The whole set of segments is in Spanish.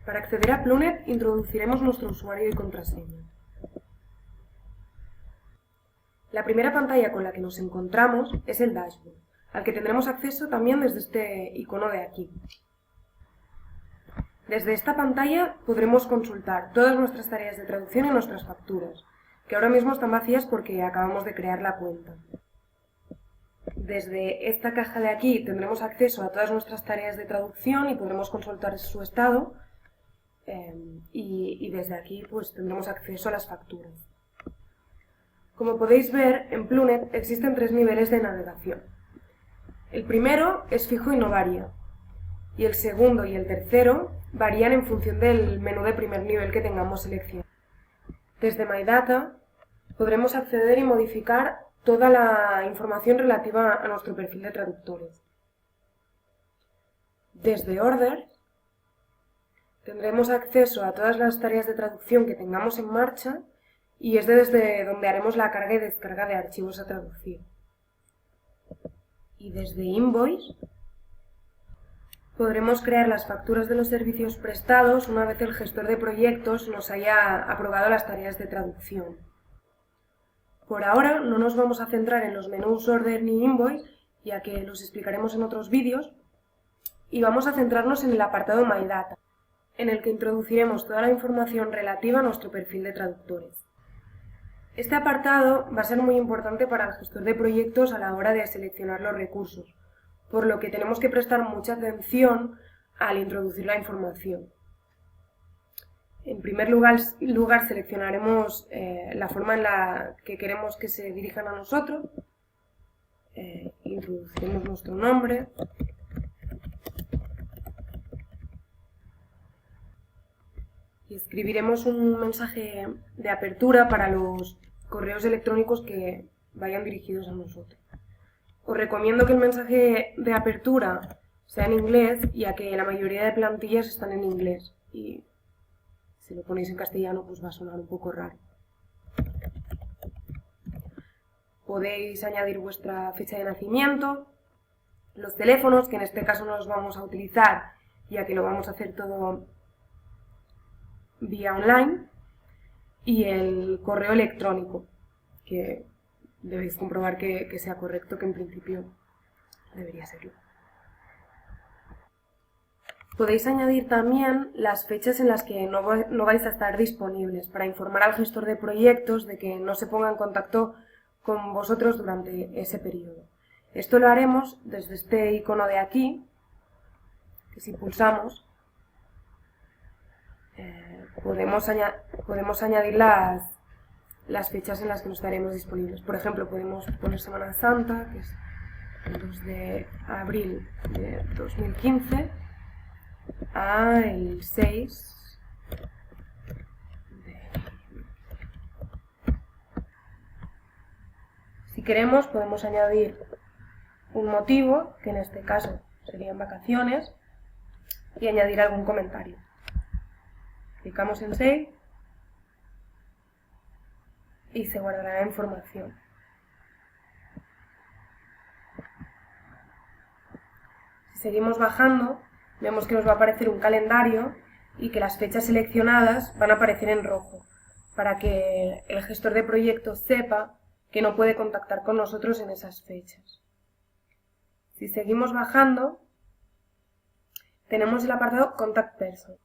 Para acceder a Plunet introduciremos nuestro usuario y contraseña. La primera pantalla con la que nos encontramos es el dashboard, al que tendremos acceso también desde este icono de aquí. Desde esta pantalla podremos consultar todas nuestras tareas de traducción y nuestras facturas, que ahora mismo están vacías porque acabamos de crear la cuenta. Desde esta caja de aquí tendremos acceso a todas nuestras tareas de traducción y podremos consultar su estado, y desde aquí pues tendremos acceso a las facturas. Como podéis ver, en Plunet existen 3 niveles de navegación. El primero es fijo y no varía, y el segundo y el tercero varían en función del menú de primer nivel que tengamos seleccionado. Desde My Data podremos acceder y modificar toda la información relativa a nuestro perfil de traductores. Desde Orders tendremos acceso a todas las tareas de traducción que tengamos en marcha y es desde donde haremos la carga y descarga de archivos a traducir. Y desde Invoice podremos crear las facturas de los servicios prestados una vez el gestor de proyectos nos haya aprobado las tareas de traducción. Por ahora no nos vamos a centrar en los menús Order ni Invoice, ya que los explicaremos en otros vídeos, y vamos a centrarnos en el apartado My Data, en el que introduciremos toda la información relativa a nuestro perfil de traductores. Este apartado va a ser muy importante para el gestor de proyectos a la hora de seleccionar los recursos, por lo que tenemos que prestar mucha atención al introducir la información. En primer lugar seleccionaremos la forma en la que queremos que se dirijan a nosotros, introduciremos nuestro nombre, y escribiremos un mensaje de apertura para los correos electrónicos que vayan dirigidos a nosotros. Os recomiendo que el mensaje de apertura sea en inglés, ya que la mayoría de plantillas están en inglés y si lo ponéis en castellano pues va a sonar un poco raro. Podéis añadir vuestra fecha de nacimiento, los teléfonos, que en este caso no los vamos a utilizar, ya que lo vamos a hacer todo vía online, y el correo electrónico, que debéis comprobar que sea correcto, que en principio debería serlo. Podéis añadir también las fechas en las que no vais a estar disponibles, para informar al gestor de proyectos de que no se ponga en contacto con vosotros durante ese periodo. Esto lo haremos desde este icono de aquí, que si pulsamos podemos añadir las fechas en las que no estaremos disponibles. Por ejemplo, podemos poner Semana Santa, que es el 2 de abril de 2015, a el 6 de... Si queremos, podemos añadir un motivo, que en este caso serían vacaciones, y añadir algún comentario. Clicamos en Save y se guardará la información. Si seguimos bajando, vemos que nos va a aparecer un calendario y que las fechas seleccionadas van a aparecer en rojo, para que el gestor de proyectos sepa que no puede contactar con nosotros en esas fechas. Si seguimos bajando, tenemos el apartado Contact Person.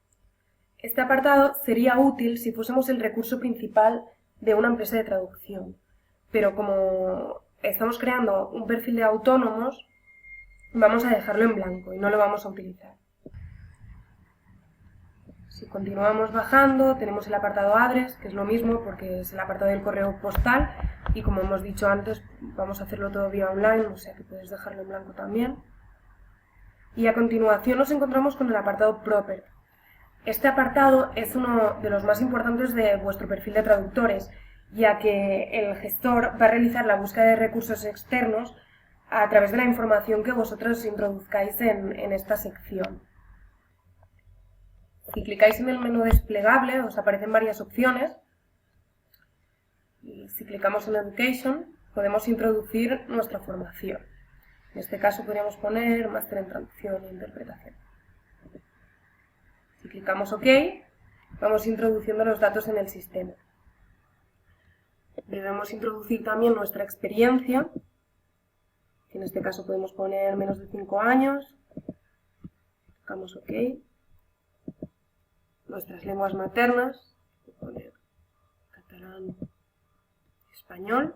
Este apartado sería útil si fuésemos el recurso principal de una empresa de traducción, pero como estamos creando un perfil de autónomos, vamos a dejarlo en blanco y no lo vamos a utilizar. Si continuamos bajando, tenemos el apartado Address, que es lo mismo porque es el apartado del correo postal, y como hemos dicho antes, vamos a hacerlo todo vía online, o sea que puedes dejarlo en blanco también. Y a continuación nos encontramos con el apartado Property. Este apartado es uno de los más importantes de vuestro perfil de traductores, ya que el gestor va a realizar la búsqueda de recursos externos a través de la información que vosotros introduzcáis en esta sección. Si clicáis en el menú desplegable os aparecen varias opciones, y si clicamos en Education podemos introducir nuestra formación. En este caso podríamos poner Máster en Traducción e Interpretación. Si clicamos OK, vamos introduciendo los datos en el sistema. Debemos introducir también nuestra experiencia, que en este caso podemos poner menos de 5 años, clicamos OK, nuestras lenguas maternas, poner catalán, español,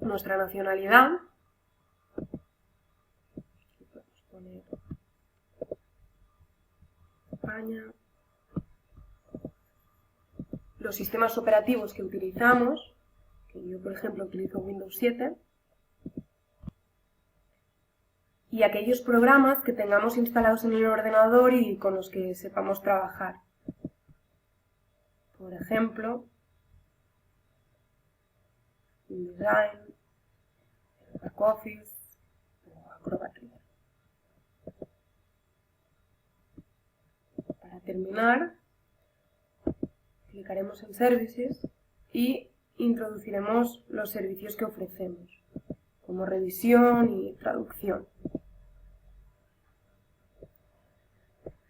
nuestra nacionalidad, podemos poner España, los sistemas operativos que utilizamos, que yo por ejemplo utilizo Windows 7, y aquellos programas que tengamos instalados en el ordenador y con los que sepamos trabajar. Por ejemplo, InDesign, BackOffice o Acrobat Reader. Para terminar, clicaremos en Services y introduciremos los servicios que ofrecemos, como revisión y traducción.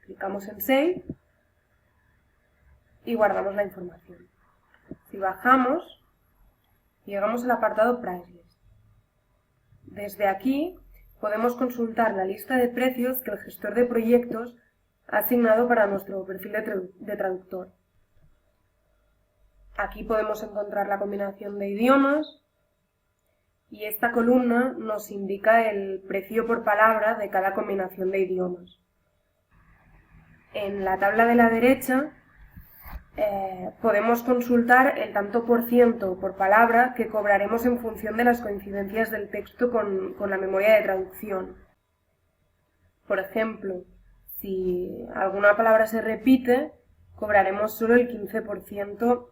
Clicamos en Save y guardamos la información. Si bajamos, llegamos al apartado Pricelist. Desde aquí podemos consultar la lista de precios que el gestor de proyectos ha asignado para nuestro perfil de traductor. Aquí podemos encontrar la combinación de idiomas y esta columna nos indica el precio por palabra de cada combinación de idiomas. En la tabla de la derecha podemos consultar el tanto por ciento por palabra que cobraremos en función de las coincidencias del texto con la memoria de traducción. Por ejemplo, si alguna palabra se repite, cobraremos solo el 15%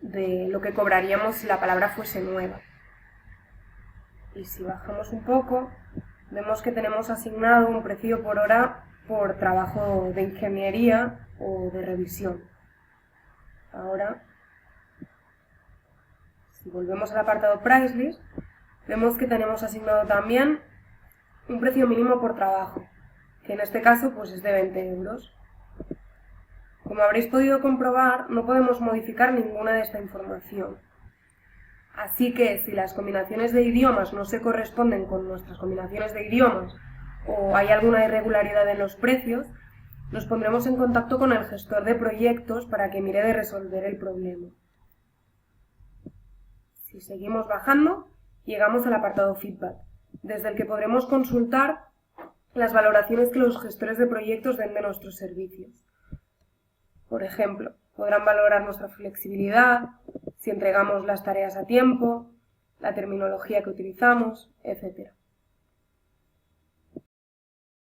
de lo que cobraríamos si la palabra fuese nueva. Y si bajamos un poco, vemos que tenemos asignado un precio por hora por trabajo de ingeniería o de revisión. Ahora, si volvemos al apartado Pricelist, vemos que tenemos asignado también un precio mínimo por trabajo, que en este caso pues es de 20 euros. Como habréis podido comprobar, no podemos modificar ninguna de esta información. Así que si las combinaciones de idiomas no se corresponden con nuestras combinaciones de idiomas o hay alguna irregularidad en los precios, nos pondremos en contacto con el gestor de proyectos para que mire de resolver el problema. Si seguimos bajando, llegamos al apartado Feedback, desde el que podremos consultar las valoraciones que los gestores de proyectos den de nuestros servicios. Por ejemplo, podrán valorar nuestra flexibilidad, si entregamos las tareas a tiempo, la terminología que utilizamos, etc.